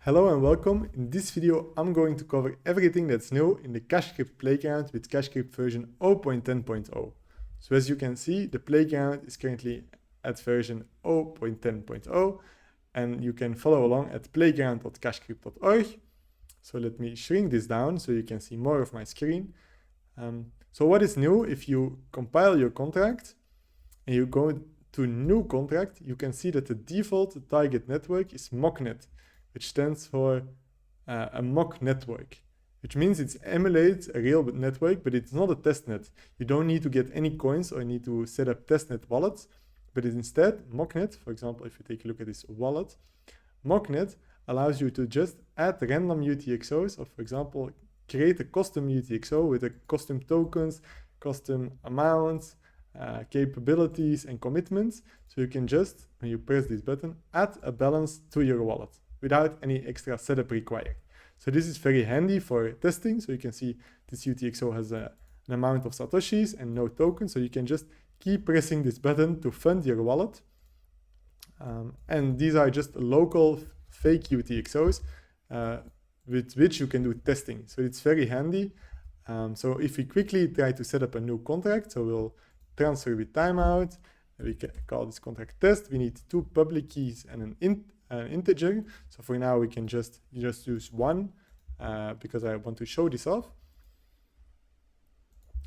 Hello and welcome. In this video, I'm going to cover everything that's new in the CashScript Playground with CashScript version 0.10.0. So as you can see, the Playground is currently at version 0.10.0 and you can follow along at playground.cashscript.org. So let me shrink this down so you can see more of my screen. So what is new? If you compile your contract and you go to new contract, you can see that the default target network is MockNet, which stands for a mock network, which means it emulates a real network, but it's not a testnet. You don't need to get any coins or need to set up testnet wallets, but instead, MockNet, for example, if you take a look at this wallet, MockNet allows you to just add random UTXOs, or for example, create a custom UTXO with a custom tokens, custom amounts, capabilities, and commitments. So you can just, when you press this button, add a balance to your wallet without any extra setup required. So this is very handy for testing. So you can see this UTXO has an amount of Satoshis and no tokens. So you can just keep pressing this button to fund your wallet. And these are just local fake UTXOs with which you can do testing. So it's very handy. So if we quickly try to set up a new contract, so we'll transfer with timeout. We can call this contract test. We need two public keys and an integer. So for now we can just use one because I want to show this off.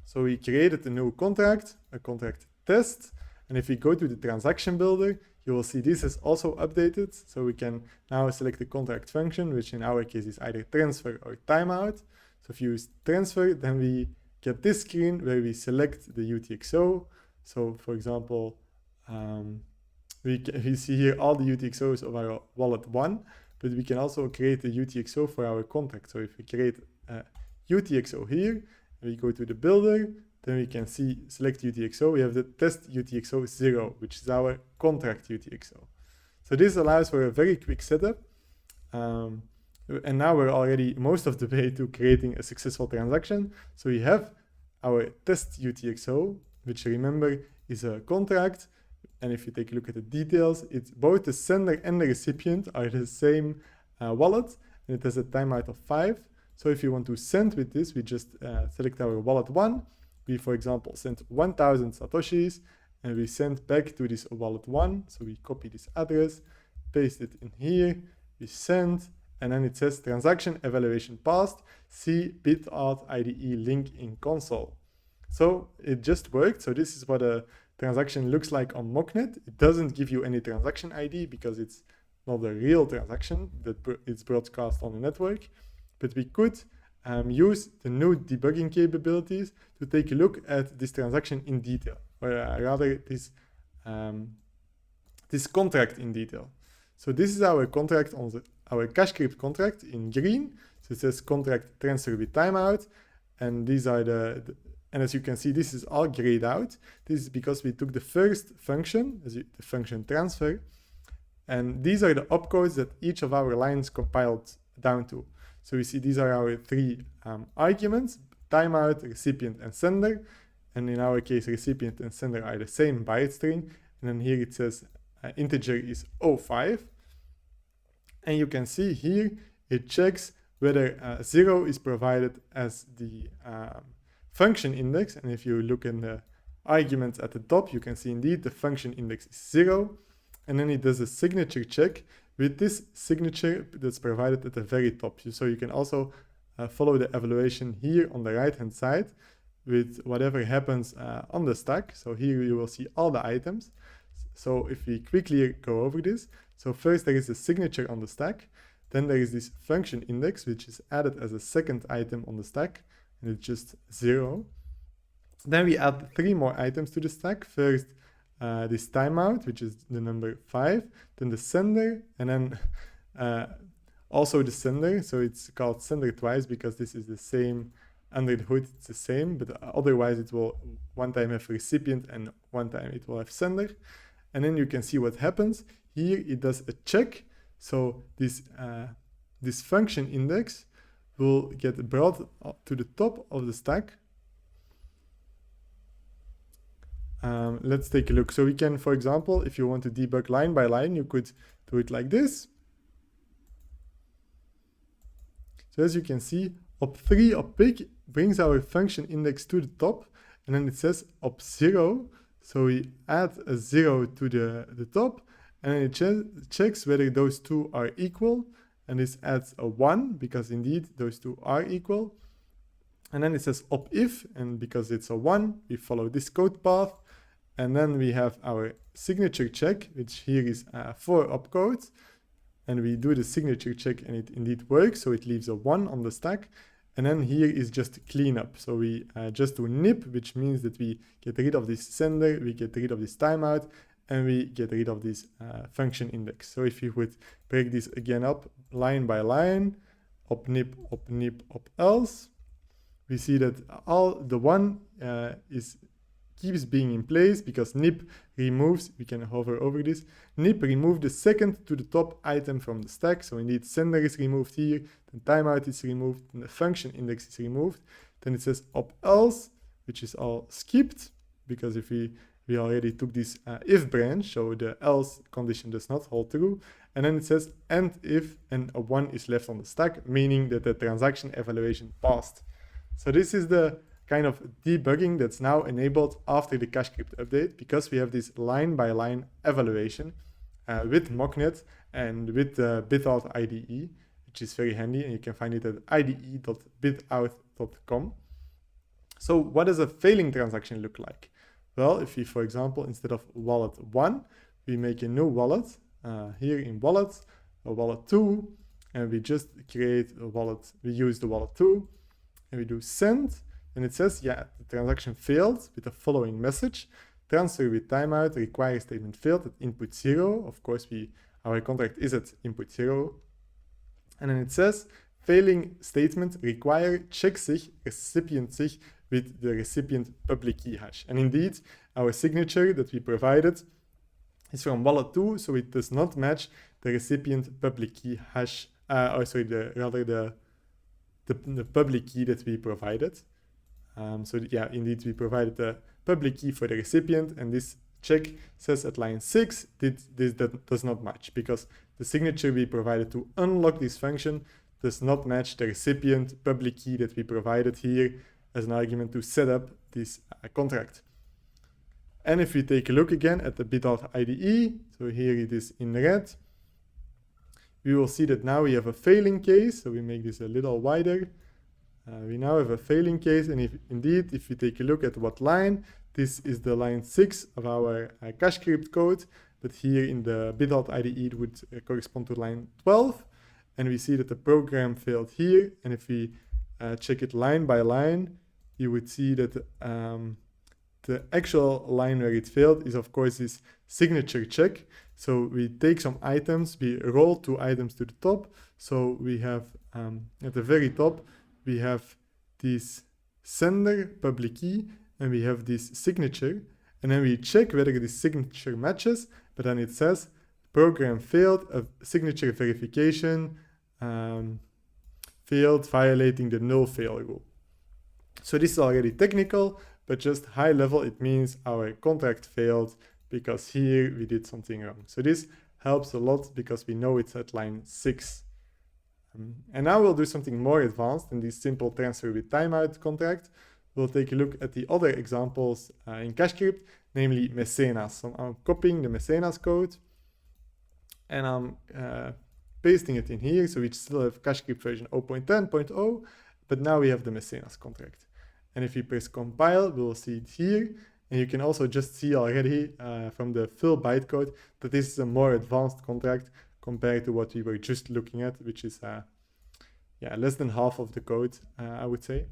So we created a new contract, a contract test, and if we go to the transaction builder, you will see this is also updated. So we can now select the contract function, which in our case is either transfer or timeout. So if you use transfer, then we get this screen where we select the UTXO. So for example, we see here all the UTXOs of our wallet 1, but we can also create a UTXO for our contract. So if we create a UTXO here, we go to the builder, then we can see select UTXO. We have the test UTXO 0, which is our contract UTXO. So this allows for a very quick setup. And now we're already most of the way to creating a successful transaction. So we have our test UTXO, which remember is a contract. And if you take a look at the details, it's both the sender and the recipient are the same wallet, and it has a timeout of 5. So if you want to send with this, we just select our wallet 1. We, for example, send 1000 Satoshis, and we send back to this wallet 1. So we copy this address, paste it in here, we send, and then it says transaction evaluation passed, see bit.auth IDE link in console. So it just worked. So this is what a transaction looks like on MockNet. It doesn't give you any transaction ID because it's not a real transaction that it's broadcast on the network. But we could use the new debugging capabilities to take a look at this transaction in detail, or rather this contract in detail. So this is our contract on our CashScript contract in green. So it says contract transfer with timeout, and these are and as you can see, this is all grayed out. This is because we took the first function, the function transfer, and these are the opcodes that each of our lines compiled down to. So we see these are our three arguments, timeout, recipient, and sender. And in our case, recipient and sender are the same byte string. And then here it says integer is 05. And you can see here, it checks whether 0 is provided as the function index. And if you look in the arguments at the top, you can see indeed the function index is 0. And then it does a signature check with this signature that's provided at the very top. So you can also follow the evaluation here on the right-hand side with whatever happens on the stack. So here you will see all the items. So if we quickly go over this, so first there is a signature on the stack. Then there is this function index, which is added as a second item on the stack, and it's just 0. Then we add 3 more items to the stack. First, this timeout, which is the number 5, then the sender, and then also the sender. So it's called sender twice because this is the same under the hood, it's the same, but otherwise it will one time have recipient and one time it will have sender. And then you can see what happens. Here it does a check. So this function index will get brought to the top of the stack. Let's take a look. So we can, for example, if you want to debug line by line, you could do it like this. So as you can see, op3 op pick brings our function index to the top, and then it says op0. So we add a 0 to the top, and then it checks whether those two are equal, and this adds a 1 because indeed those two are equal. And then it says op if, and because it's a 1, we follow this code path. And then we have our signature check, which here is 4 opcodes. And we do the signature check, and it indeed works. So it leaves a 1 on the stack. And then here is just cleanup. So we just do nip, which means that we get rid of this sender, we get rid of this timeout, and we get rid of this function index. So if you would break this again up line by line, op nip, op else, we see that all the 1 keeps being in place because nip removes, we can hover over this, nip remove the second to the top item from the stack. So indeed sender is removed here, then timeout is removed, and the function index is removed. Then it says op else, which is all skipped because if we already took this if branch, so the else condition does not hold true. And then it says end if, and a 1 is left on the stack, meaning that the transaction evaluation passed. So this is the kind of debugging that's now enabled after the CashScript update, because we have this line-by-line evaluation with MockNet and with the Bitout IDE, which is very handy, and you can find it at ide.bitout.com. So what does a failing transaction look like? Well, if we, for example, instead of wallet 1, we make a new wallet, here in wallet, a wallet 2, and we just create a wallet, we use the wallet 2, and we do send, and it says, yeah, the transaction failed with the following message. Transfer with timeout, require statement failed at input 0. Of course, our contract is at input 0. And then it says, failing statement require check sich, recipient sich with the recipient public key hash. And indeed, our signature that we provided is from wallet 2, so it does not match the recipient public key hash, the public key that we provided. Yeah, indeed, we provided the public key for the recipient, and this check says at line 6, this does not match, because the signature we provided to unlock this function does not match the recipient public key that we provided here as an argument to set up this contract. And if we take a look again at the Bitout IDE, so here it is in red, we will see that now we have a failing case. So we make this a little wider. We now have a failing case, and if you take a look at what line, this is the line 6 of our CashScript code, but here in the Bitout IDE it would correspond to line 12, and we see that the program failed here, and if we check it line by line, you would see that the actual line where it failed is of course this signature check. So we take some items, we roll 2 items to the top, so we have at the very top we have this sender public key, and we have this signature, and then we check whether this signature matches, but then it says program failed, a signature verification failed, violating the null fail rule. So this is already technical, but just high level, it means our contract failed because here we did something wrong. So this helps a lot because we know it's at line 6. And now we'll do something more advanced in this simple transfer with timeout contract. We'll take a look at the other examples in CashScript, namely Mecenas. So I'm copying the Mecenas code and I'm pasting it in here. So we still have CashScript version 0.10.0, but now we have the Mecenas contract. And if we press compile, we'll see it here. And you can also just see already from the full bytecode that this is a more advanced contract compared to what we were just looking at, which is less than half of the code, I would say.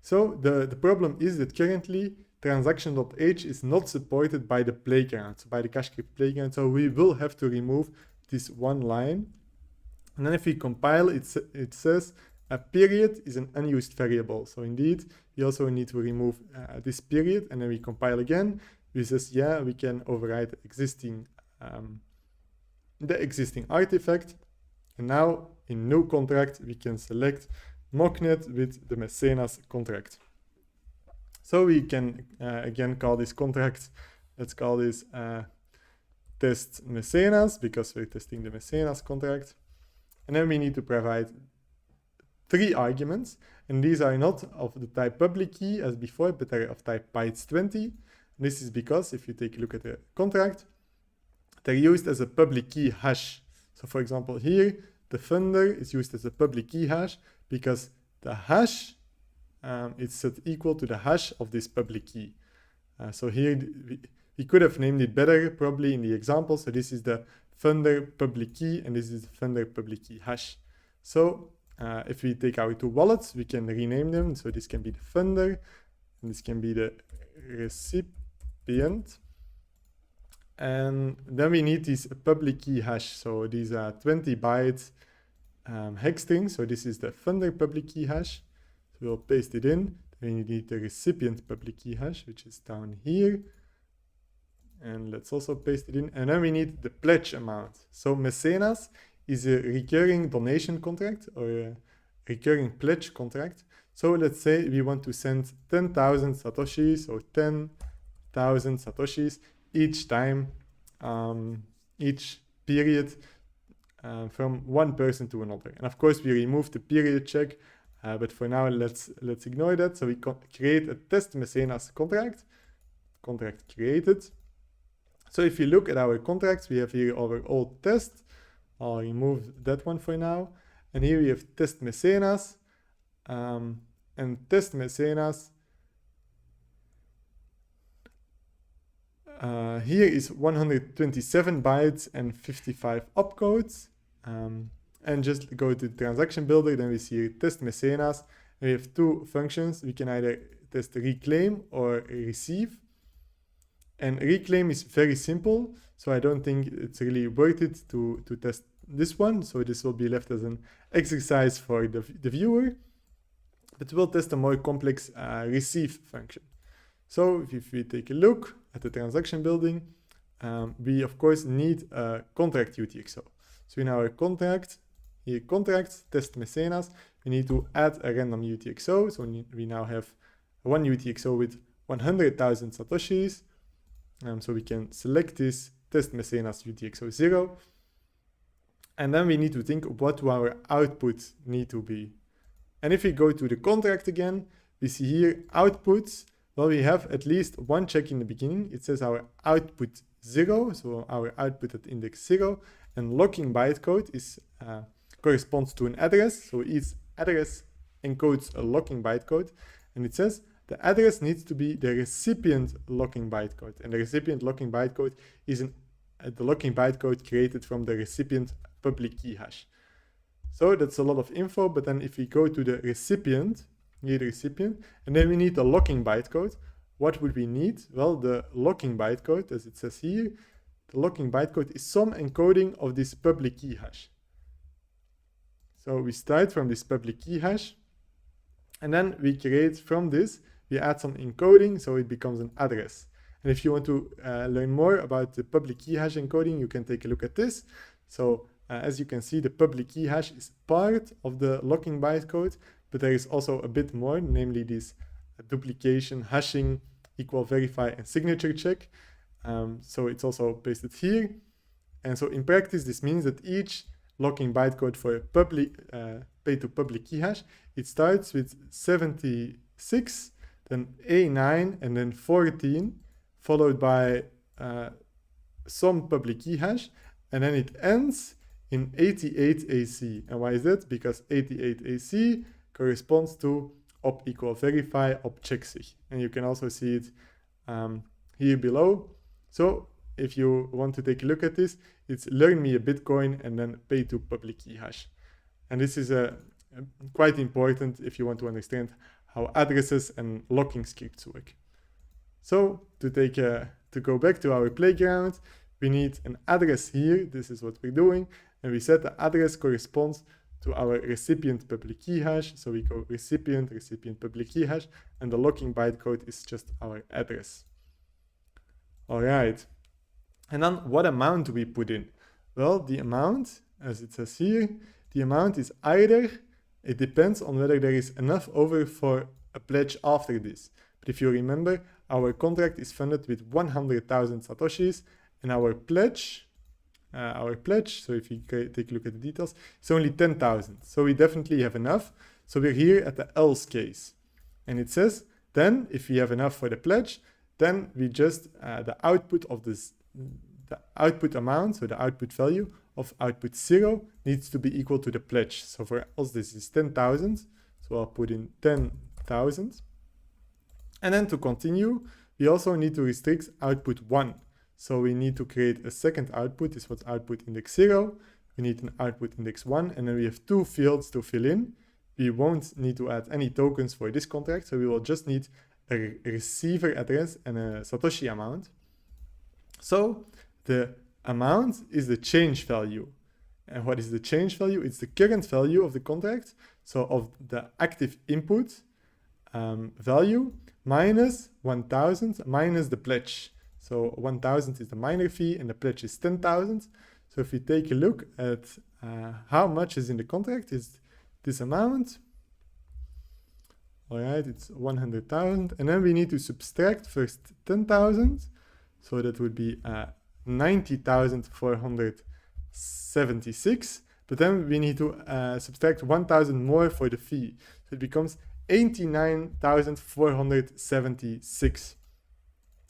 So the problem is that currently transaction.h is not supported by the playground, so by the CashScript Playground. So we will have to remove this one line. And then if we compile, it says a period is an unused variable. So indeed, we also need to remove this period, and then we compile again. It says, yeah, we can override the existing artifact. And now in new contract, we can select MockNet with the Mecenas contract. So we can again call this contract, let's call this test Mecenas, because we're testing the Mecenas contract. And then we need to provide 3 arguments, and these are not of the type public key as before, but they're of type bytes 20. And this is because if you take a look at the contract, they're used as a public key hash. So for example, here, the funder is used as a public key hash because the hash is set equal to the hash of this public key. So here we could have named it better probably in the example. So this is the funder public key and this is the funder public key hash. So if we take our 2 wallets, we can rename them. So this can be the funder and this can be the recipient. And then we need this public key hash. So these are 20 byte hex string. So this is the funder public key hash. So we'll paste it in. Then we need the recipient public key hash, which is down here. And let's also paste it in. And then we need the pledge amount. So Mecenas is a recurring donation contract or a recurring pledge contract. So let's say we want to send 10,000 satoshis or 10,000 satoshis each time, each period from one person to another. And of course we remove the period check, but for now let's ignore that. So we create a test Mecenas contract created. So if you look at our contracts, we have here our old test. I'll remove that one for now. And here we have test Mecenas. And test Mecenas here is 127 bytes and 55 opcodes. And just go to the transaction builder, then we see test Mecenas. And we have 2 functions. We can either test reclaim or receive. And reclaim is very simple, so I don't think it's really worth it to test this one. So this will be left as an exercise for the viewer. But we'll test a more complex receive function. So if we take a look at the transaction building, we of course need a contract UTXO. So in our contract, here contracts, test Mecenas, we need to add a random UTXO. So we now have one UTXO with 100,000 satoshis. So we can select this test Mecenas UTXO 0. And then we need to think what do our output need to be. And if we go to the contract again, we see here outputs. Well, we have at least one check in the beginning. It says our output 0, so our output at index 0. And locking bytecode is corresponds to an address. So each address encodes a locking bytecode. And it says the address needs to be the recipient locking bytecode. And the recipient locking bytecode is the locking bytecode created from the recipient public key hash. So that's a lot of info, but then if we go to the recipient, here the recipient, and then we need a locking bytecode, what would we need? Well, the locking bytecode, as it says here, the locking bytecode is some encoding of this public key hash. So we start from this public key hash, and then we create from this, we add some encoding, so it becomes an address. And if you want to learn more about the public key hash encoding, you can take a look at this. So as you can see, the public key hash is part of the locking bytecode, but there is also a bit more, namely this duplication, hashing, equal verify, and signature check. So it's also pasted here. And so in practice, this means that each locking bytecode for a public pay to public key hash, it starts with 76, then A9, and then 14, followed by some public key hash, and then it ends in 88 AC. And why is that? Because 88 AC corresponds to op equal verify op check sig. And you can also see it here below. So if you want to take a look at this, it's learn me a Bitcoin and then pay to public key hash. And this is quite important if you want to understand how addresses and locking scripts work. So to go back to our playground, we need an address here. This is what we're doing. And we set the address corresponds to our recipient public key hash. So we go recipient public key hash, and the locking bytecode is just our address. All right. And then what amount do we put in? Well, the amount, as it says here, the amount is either, it depends on whether there is enough over for a pledge after this. But if you remember, our contract is funded with 100,000 satoshis, and our pledge, so if you take a look at the details, it's only 10,000. So we definitely have enough. So we're here at the else case. And it says, then if we have enough for the pledge, then we just, the output of this, the output amount, so the output value of output 0 needs to be equal to the pledge. So for us, this is 10,000. So I'll put in 10,000. And then to continue, we also need to restrict output 1. So we need to create a second output. This was output index 0. We need an output index 1. And then we have 2 fields to fill in. We won't need to add any tokens for this contract. So we will just need a receiver address and a Satoshi amount. So the amount is the change value. And what is the change value? It's the current value of the contract. So of the active input value minus 1,000 minus the pledge. So 1,000 is the miner fee and the pledge is 10,000. So if we take a look at how much is in the contract, is this amount. All right, it's 100,000. And then we need to subtract first 10,000. So that would be 90,476. But then we need to subtract 1,000 more for the fee. So it becomes 89,476.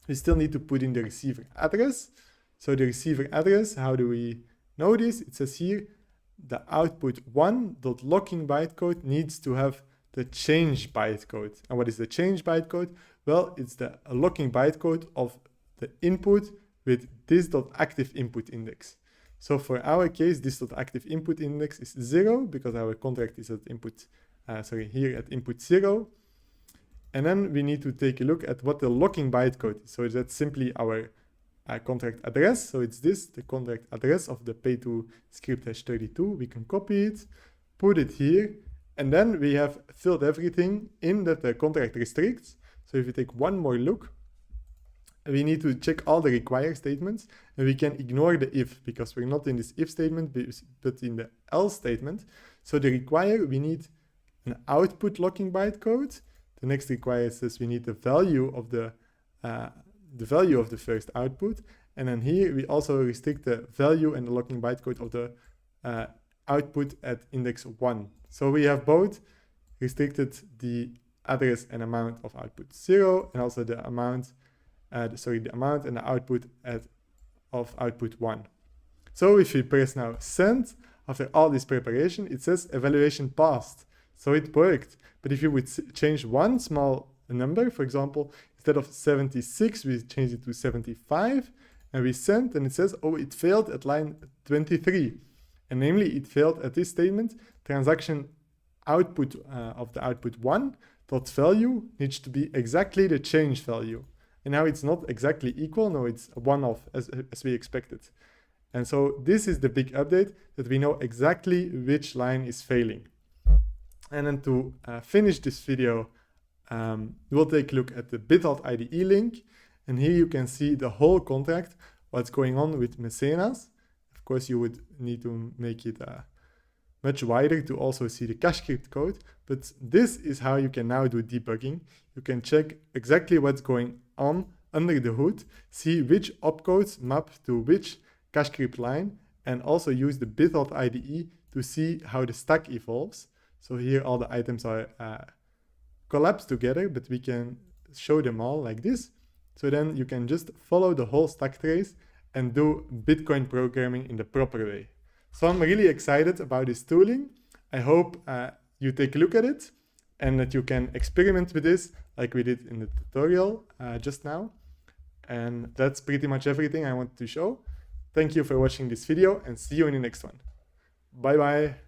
We still need to put in the receiver address. So the receiver address, how do we know this? It says here, the output 1.locking bytecode needs to have the change bytecode. And what is the change bytecode? Well, it's the locking bytecode of the input with this.active input index. So for our case, this.active input index is 0 because our contract is at input, here at input 0. And then we need to take a look at what the locking bytecode is. So that's simply our contract address. So it's this, the contract address of the pay-to-script #32. We can copy it, put it here, and then we have filled everything in that the contract restricts. So if we take one more look, we need to check all the require statements, and we can ignore the if because we're not in this if statement, but in the else statement. So the require, we need an output locking bytecode. The next require says we need the value of the first output, and then here we also restrict the value and the locking bytecode of the output at index 1. So we have both restricted the address and amount of output 0, and also the amount, the amount and the output of output 1. So if we press now send, after all this preparation, it says evaluation passed. So it worked. But if you would change one small number, for example, instead of 76, we change it to 75, and we send, and it says, oh, it failed at line 23. And namely, it failed at this statement, transaction output of the output 1 dot value needs to be exactly the change value. And now it's not exactly equal, no, it's a one-off as we expected. And so this is the big update, that we know exactly which line is failing. And then to finish this video, we'll take a look at the Bitalt IDE link. And here you can see the whole contract, what's going on with Mecenas. Of course, you would need to make it much wider to also see the CashScript code. But this is how you can now do debugging. You can check exactly what's going on under the hood, see which opcodes map to which CashScript line, and also use the Bitalt IDE to see how the stack evolves. So here all the items are collapsed together, but we can show them all like this. So then you can just follow the whole stack trace and do Bitcoin programming in the proper way. So I'm really excited about this tooling. I hope you take a look at it and that you can experiment with this like we did in the tutorial just now. And that's pretty much everything I wanted to show. Thank you for watching this video and see you in the next one. Bye bye.